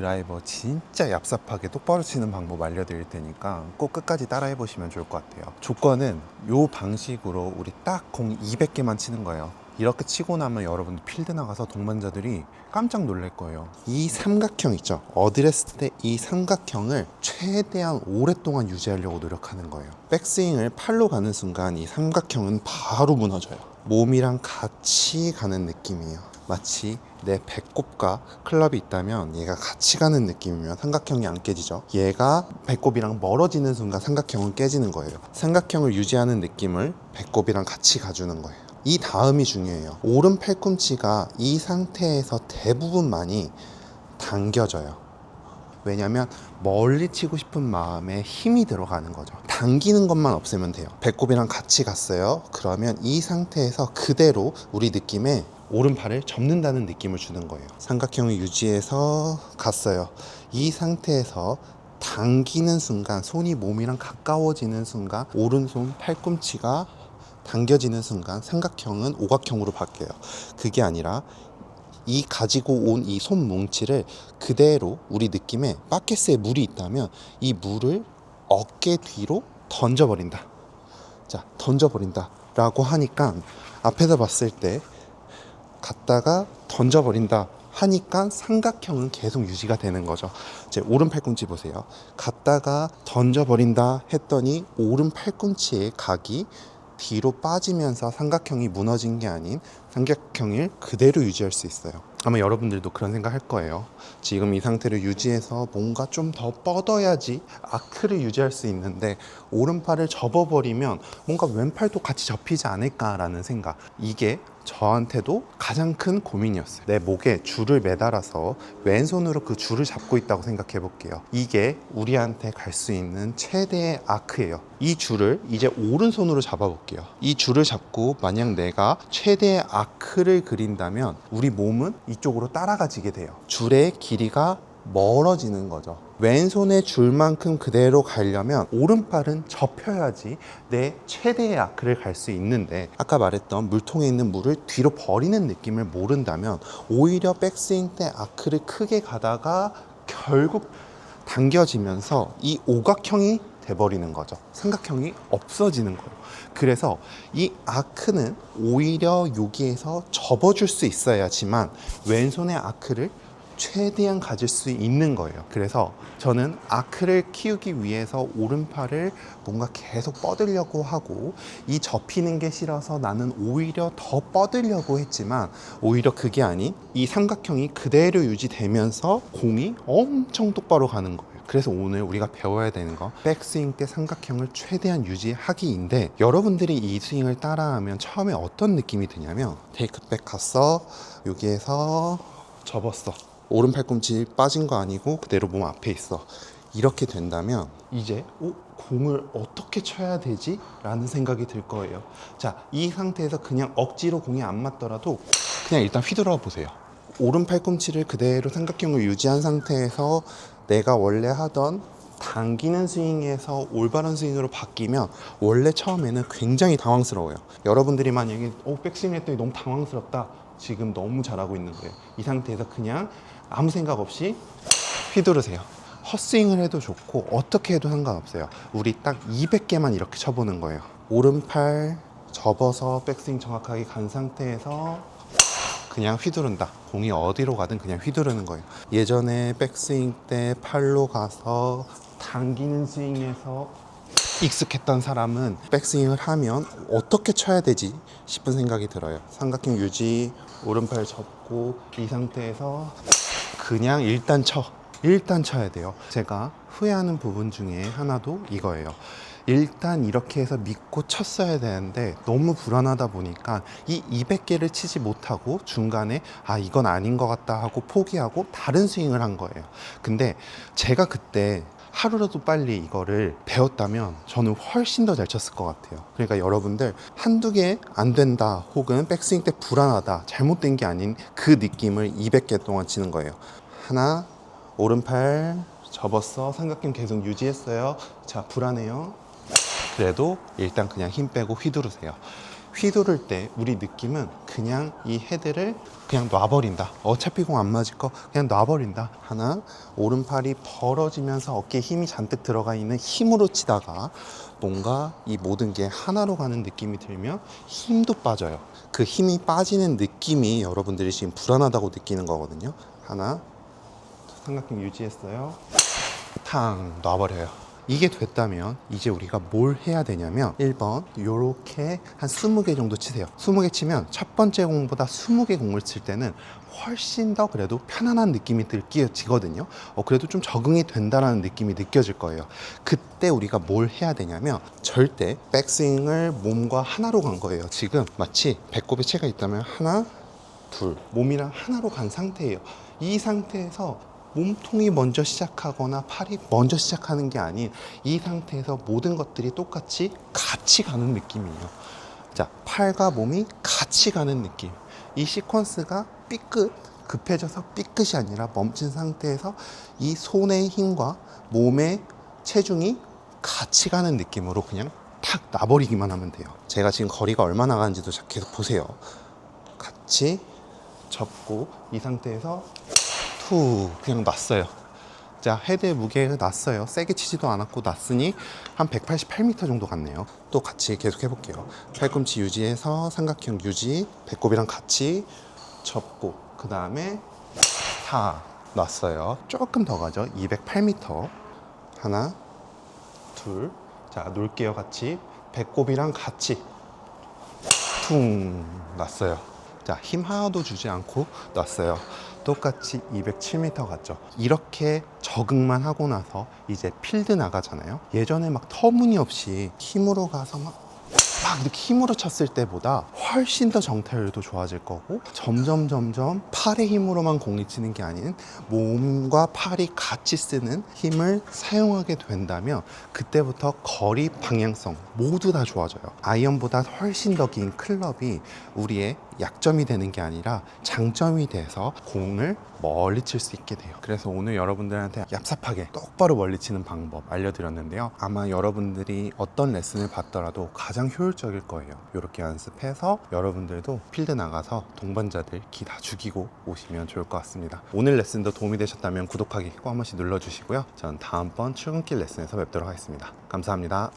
드라이버 진짜 얍삽하게 똑바로 치는 방법 알려드릴 테니까 꼭 끝까지 따라해 보시면 좋을 것 같아요. 조건은 이 방식으로 우리 딱 공 200개만 치는 거예요. 이렇게 치고 나면 여러분들 필드 나가서 동반자들이 깜짝 놀랄 거예요. 이 삼각형 있죠? 어드레스 때 이 삼각형을 최대한 오랫동안 유지하려고 노력하는 거예요. 백스윙을 팔로 가는 순간 이 삼각형은 바로 무너져요. 몸이랑 같이 가는 느낌이에요. 마치 내 배꼽과 클럽이 있다면 얘가 같이 가는 느낌이면 삼각형이 안 깨지죠. 얘가 배꼽이랑 멀어지는 순간 삼각형은 깨지는 거예요. 삼각형을 유지하는 느낌을 배꼽이랑 같이 가주는 거예요. 이 다음이 중요해요. 오른 팔꿈치가 이 상태에서 대부분 많이 당겨져요. 왜냐면 멀리 치고 싶은 마음에 힘이 들어가는 거죠. 당기는 것만 없애면 돼요. 배꼽이랑 같이 갔어요. 그러면 이 상태에서 그대로 우리 느낌에 오른팔을 접는다는 느낌을 주는 거예요. 삼각형을 유지해서 갔어요. 이 상태에서 당기는 순간, 손이 몸이랑 가까워지는 순간 오른손 팔꿈치가 당겨지는 순간 삼각형은 오각형으로 바뀌어요. 그게 아니라 이 가지고 온 이 손 뭉치를 그대로 우리 느낌에 바켓에 물이 있다면 이 물을 어깨 뒤로 던져버린다. 자, 던져버린다 라고 하니까 앞에서 봤을 때 갔다가 던져버린다 하니까 삼각형은 계속 유지가 되는 거죠. 제 오른 팔꿈치 보세요. 갔다가 던져버린다 했더니 오른 팔꿈치의 각이 뒤로 빠지면서 삼각형이 무너진 게 아닌 삼각형을 그대로 유지할 수 있어요. 아마 여러분들도 그런 생각 할 거예요. 지금 이 상태를 유지해서 뭔가 좀 더 뻗어야지 아크를 유지할 수 있는데 오른팔을 접어버리면 뭔가 왼팔도 같이 접히지 않을까라는 생각. 이게 저한테도 가장 큰 고민이었어요. 내 목에 줄을 매달아서 왼손으로 그 줄을 잡고 있다고 생각해 볼게요. 이게 우리한테 갈 수 있는 최대의 아크예요. 이 줄을 이제 오른손으로 잡아 볼게요. 이 줄을 잡고 만약 내가 최대의 아크를 그린다면 우리 몸은 이쪽으로 따라가지게 돼요. 줄의 길이가 멀어지는 거죠. 왼손의 줄만큼 그대로 가려면 오른팔은 접혀야지 내 최대의 아크를 갈 수 있는데 아까 말했던 물통에 있는 물을 뒤로 버리는 느낌을 모른다면 오히려 백스윙 때 아크를 크게 가다가 결국 당겨지면서 이 오각형이 돼버리는 거죠. 삼각형이 없어지는 거예요. 그래서 이 아크는 오히려 여기에서 접어줄 수 있어야지만 왼손의 아크를 최대한 가질 수 있는 거예요. 그래서 저는 아크를 키우기 위해서 오른팔을 뭔가 계속 뻗으려고 하고 이 접히는 게 싫어서 나는 오히려 더 뻗으려고 했지만 오히려 그게 아닌 이 삼각형이 그대로 유지되면서 공이 엄청 똑바로 가는 거예요. 그래서 오늘 우리가 배워야 되는 거 백스윙 때 삼각형을 최대한 유지하기인데 여러분들이 이 스윙을 따라하면 처음에 어떤 느낌이 드냐면 테이크백 갔어, 여기에서 접었어, 오른 팔꿈치 빠진 거 아니고 그대로 몸 앞에 있어. 이렇게 된다면 이제 공을 어떻게 쳐야 되지? 라는 생각이 들 거예요. 자, 이 상태에서 그냥 억지로 공이 안 맞더라도 그냥 일단 휘둘러 보세요. 오른 팔꿈치를 그대로 삼각형을 유지한 상태에서 내가 원래 하던 당기는 스윙에서 올바른 스윙으로 바뀌면 원래 처음에는 굉장히 당황스러워요. 여러분들이 만약에 백스윙 했더니 너무 당황스럽다. 지금 너무 잘하고 있는 거예요. 이 상태에서 그냥 아무 생각 없이 휘두르세요. 헛스윙을 해도 좋고 어떻게 해도 상관없어요. 우리 딱 200개만 이렇게 쳐보는 거예요. 오른팔 접어서 백스윙 정확하게 간 상태에서 그냥 휘두른다. 공이 어디로 가든 그냥 휘두르는 거예요. 예전에 백스윙 때 팔로 가서 당기는 스윙에서 익숙했던 사람은 백스윙을 하면 어떻게 쳐야 되지 싶은 생각이 들어요. 삼각형 유지, 오른팔 접고 이 상태에서 그냥 일단 쳐야 돼요. 제가 후회하는 부분 중에 하나도 이거예요. 일단 이렇게 해서 믿고 쳤어야 되는데 너무 불안하다 보니까 이 200개를 치지 못하고 중간에 이건 아닌 것 같다 하고 포기하고 다른 스윙을 한 거예요. 근데 제가 그때 하루라도 빨리 이거를 배웠다면 저는 훨씬 더 잘 쳤을 것 같아요. 그러니까 여러분들 한두 개 안 된다 혹은 백스윙 때 불안하다 잘못된 게 아닌 그 느낌을 200개 동안 치는 거예요. 하나, 오른팔 접었어. 삼각형 계속 유지했어요. 자, 불안해요. 그래도 일단 그냥 힘 빼고 휘두르세요. 휘두를 때 우리 느낌은 그냥 이 헤드를 그냥 놔버린다. 어차피 공 안 맞을 거 그냥 놔버린다. 하나, 오른팔이 벌어지면서 어깨에 힘이 잔뜩 들어가 있는 힘으로 치다가 뭔가 이 모든 게 하나로 가는 느낌이 들면 힘도 빠져요. 그 힘이 빠지는 느낌이 여러분들이 지금 불안하다고 느끼는 거거든요. 하나, 삼각형 유지했어요. 탕 놔버려요. 이게 됐다면 이제 우리가 뭘 해야 되냐면 1번 요렇게 한 20개 정도 치세요. 20개 치면 첫 번째 공보다 20개 공을 칠 때는 훨씬 더 그래도 편안한 느낌이 느껴지거든요. 그래도 좀 적응이 된다는 느낌이 느껴질 거예요. 그때 우리가 뭘 해야 되냐면 절대 백스윙을 몸과 하나로 간 거예요. 지금 마치 배꼽에 채가 있다면 하나, 둘, 몸이랑 하나로 간 상태예요. 이 상태에서 몸통이 먼저 시작하거나 팔이 먼저 시작하는 게 아닌 이 상태에서 모든 것들이 똑같이 같이 가는 느낌이에요. 자, 팔과 몸이 같이 가는 느낌. 이 시퀀스가 삐끗, 급해져서 삐끗이 아니라 멈춘 상태에서 이 손의 힘과 몸의 체중이 같이 가는 느낌으로 그냥 탁 놔버리기만 하면 돼요. 제가 지금 거리가 얼마나 가는지도 계속 보세요. 같이 접고 이 상태에서 툭 그냥 놨어요. 자, 헤드의 무게가 났어요. 세게 치지도 않았고 놨으니 한 188m 정도 갔네요. 또 같이 계속 해볼게요. 팔꿈치 유지해서 삼각형 유지, 배꼽이랑 같이 접고 그 다음에 다 놨어요. 조금 더 가죠. 208m. 하나, 둘. 자, 놓을게요. 같이 배꼽이랑 같이 퉁 놨어요. 자, 힘 하나도 주지 않고 놨어요. 똑같이 207m 갔죠. 이렇게 적응만 하고 나서 이제 필드 나가잖아요. 예전에 막 터무니없이 힘으로 가서 막 이렇게 힘으로 쳤을 때보다 훨씬 더 정타율도 좋아질 거고 점점 팔의 힘으로만 공이 치는 게 아닌 몸과 팔이 같이 쓰는 힘을 사용하게 된다면 그때부터 거리 방향성 모두 다 좋아져요. 아이언보다 훨씬 더 긴 클럽이 우리의 약점이 되는 게 아니라 장점이 돼서 공을 멀리 칠 수 있게 돼요. 그래서 오늘 여러분들한테 얍삽하게 똑바로 멀리 치는 방법 알려드렸는데요. 아마 여러분들이 어떤 레슨을 받더라도 가장 효율적일 거예요. 이렇게 연습해서 여러분들도 필드 나가서 동반자들 기 다 죽이고 오시면 좋을 것 같습니다. 오늘 레슨도 도움이 되셨다면 구독하기 꼭 한 번씩 눌러주시고요. 전 다음번 출근길 레슨에서 뵙도록 하겠습니다. 감사합니다.